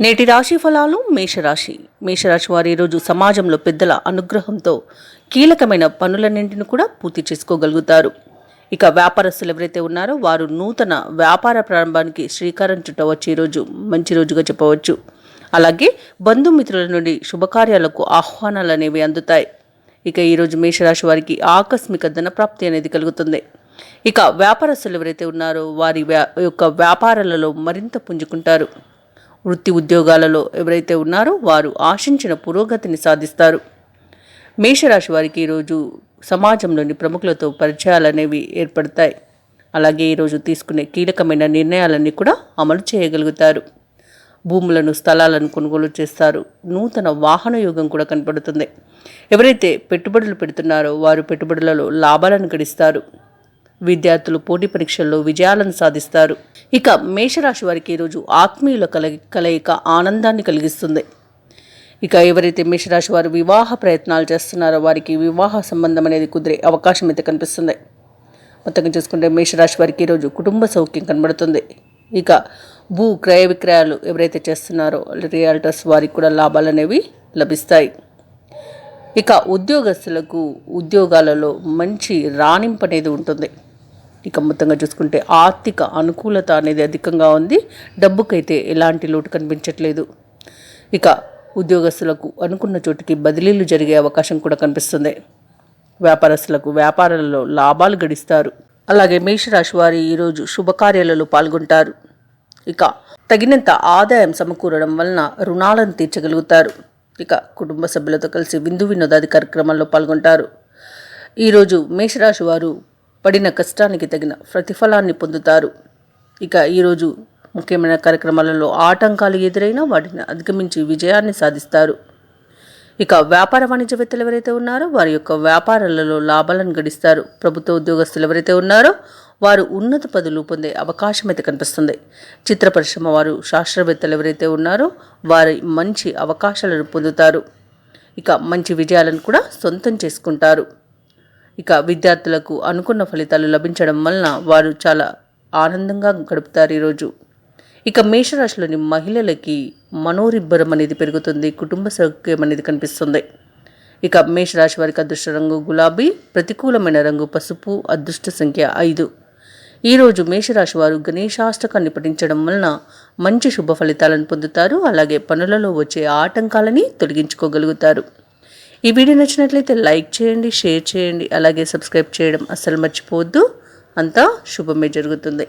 నేటి రాశి ఫలాలు మేషరాశి వారు ఈరోజు సమాజంలో పెద్దల అనుగ్రహంతో కీలకమైన పనులన్నింటిని కూడా పూర్తి చేసుకోగలుగుతారు. ఇక వ్యాపారస్తులు ఎవరైతే ఉన్నారో వారు నూతన వ్యాపార ప్రారంభానికి శ్రీకారం చుట్టవచ్చు. ఈరోజు మంచి రోజుగా చెప్పవచ్చు. అలాగే బంధుమిత్రుల నుండి శుభకార్యాలకు ఆహ్వానాలు అనేవి అందుతాయి. ఇక ఈరోజు మేషరాశి వారికి ఆకస్మిక ధనప్రాప్తి అనేది కలుగుతుంది. ఇక వ్యాపారస్తులు ఎవరైతే ఉన్నారో వారి యొక్క వ్యాపారాలలో మరింత పుంజుకుంటారు. వృత్తి ఉద్యోగాలలో ఎవరైతే ఉన్నారో వారు ఆశించిన పురోగతిని సాధిస్తారు. మేషరాశి వారికి ఈరోజు సమాజంలోని ప్రముఖులతో పరిచయాలు అనేవి ఏర్పడతాయి. అలాగే ఈరోజు తీసుకునే కీలకమైన నిర్ణయాలన్నీ కూడా అమలు చేయగలుగుతారు. భూములను స్థలాలను కొనుగోలు చేస్తారు. నూతన వాహన యోగం కూడా కనపడుతుంది. ఎవరైతే పెట్టుబడులు పెడుతున్నారో వారు పెట్టుబడులలో లాభాలను గడిస్తారు. విద్యార్థులు పోటీ పరీక్షల్లో విజయాలను సాధిస్తారు. ఇక మేషరాశి వారికి ఈరోజు ఆత్మీయుల కలయిక ఆనందాన్ని కలిగిస్తుంది. ఇక ఎవరైతే మేషరాశి వారు వివాహ ప్రయత్నాలు చేస్తున్నారో వారికి వివాహ సంబంధం అనేది కుదిరే అవకాశం అయితే కనిపిస్తుంది. మొత్తంగా చూసుకుంటే మేషరాశి వారికి ఈరోజు కుటుంబ సౌఖ్యం కనబడుతుంది. ఇక భూ క్రయ విక్రయాలు ఎవరైతే చేస్తున్నారో రియల్టర్స్ వారికి కూడా లాభాలు అనేవి లభిస్తాయి. ఇక ఉద్యోగస్తులకు ఉద్యోగాలలో మంచి రాణింపు అనేది ఉంటుంది. ఇక మొత్తంగా చూసుకుంటే ఆర్థిక అనుకూలత అనేది అధికంగా ఉంది. డబ్బుకైతే ఎలాంటి లోటు కనిపించట్లేదు. ఇక ఉద్యోగస్తులకు అనుకున్న చోటుకి బదిలీలు జరిగే అవకాశం కూడా కనిపిస్తుంది. వ్యాపారస్తులకు వ్యాపారాలలో లాభాలు గడిస్తారు. అలాగే మేషరాశి వారి ఈరోజు శుభకార్యాలలో పాల్గొంటారు. ఇక తగినంత ఆదాయం సమకూరడం వలన రుణాలను తీర్చగలుగుతారు. ఇక కుటుంబ సభ్యులతో కలిసి విందు వినోదాది కార్యక్రమాల్లో పాల్గొంటారు. ఈరోజు మేషరాశి వారు పడిన కష్టానికి తగిన ప్రతిఫలాన్ని పొందుతారు. ఇక ఈరోజు ముఖ్యమైన కార్యక్రమాలలో ఆటంకాలు ఎదురైనా వాటిని అధిగమించి విజయాన్ని సాధిస్తారు. ఇక వ్యాపార వాణిజ్యవేత్తలు ఎవరైతే ఉన్నారో వారి యొక్క వ్యాపారాలలో లాభాలను గడిస్తారు. ప్రభుత్వ ఉద్యోగస్తులు ఎవరైతే ఉన్నారో వారు ఉన్నత పదవులు పొందే అవకాశం అయితే కనిపిస్తుంది. చిత్ర పరిశ్రమ వారు శాస్త్రవేత్తలు ఎవరైతే ఉన్నారో వారి మంచి అవకాశాలను పొందుతారు. ఇక మంచి విజయాలను కూడా సొంతం చేసుకుంటారు. ఇక విద్యార్థులకు అనుకున్న ఫలితాలు లభించడం వలన వారు చాలా ఆనందంగా గడుపుతారు ఈరోజు. ఇక మేషరాశిలోని మహిళలకి మనోరిబ్బరం అనేది పెరుగుతుంది. కుటుంబ సౌఖ్యం అనేది కనిపిస్తుంది. ఇక మేషరాశి వారికి అదృష్ట రంగు గులాబీ, ప్రతికూలమైన రంగు పసుపు, అదృష్ట సంఖ్య 5. ఈరోజు మేషరాశి వారు గణేశాష్టకాన్ని పఠించడం వలన మంచి శుభ ఫలితాలను పొందుతారు. అలాగే పనులలో వచ్చే ఆటంకాలని తొలగించుకోగలుగుతారు. ఈ వీడియో నచ్చినట్లయితే లైక్ చేయండి, షేర్ చేయండి, అలాగే సబ్స్క్రైబ్ చేయడం అస్సలు మర్చిపోవద్దు. అంతా శుభమే జరుగుతుంది.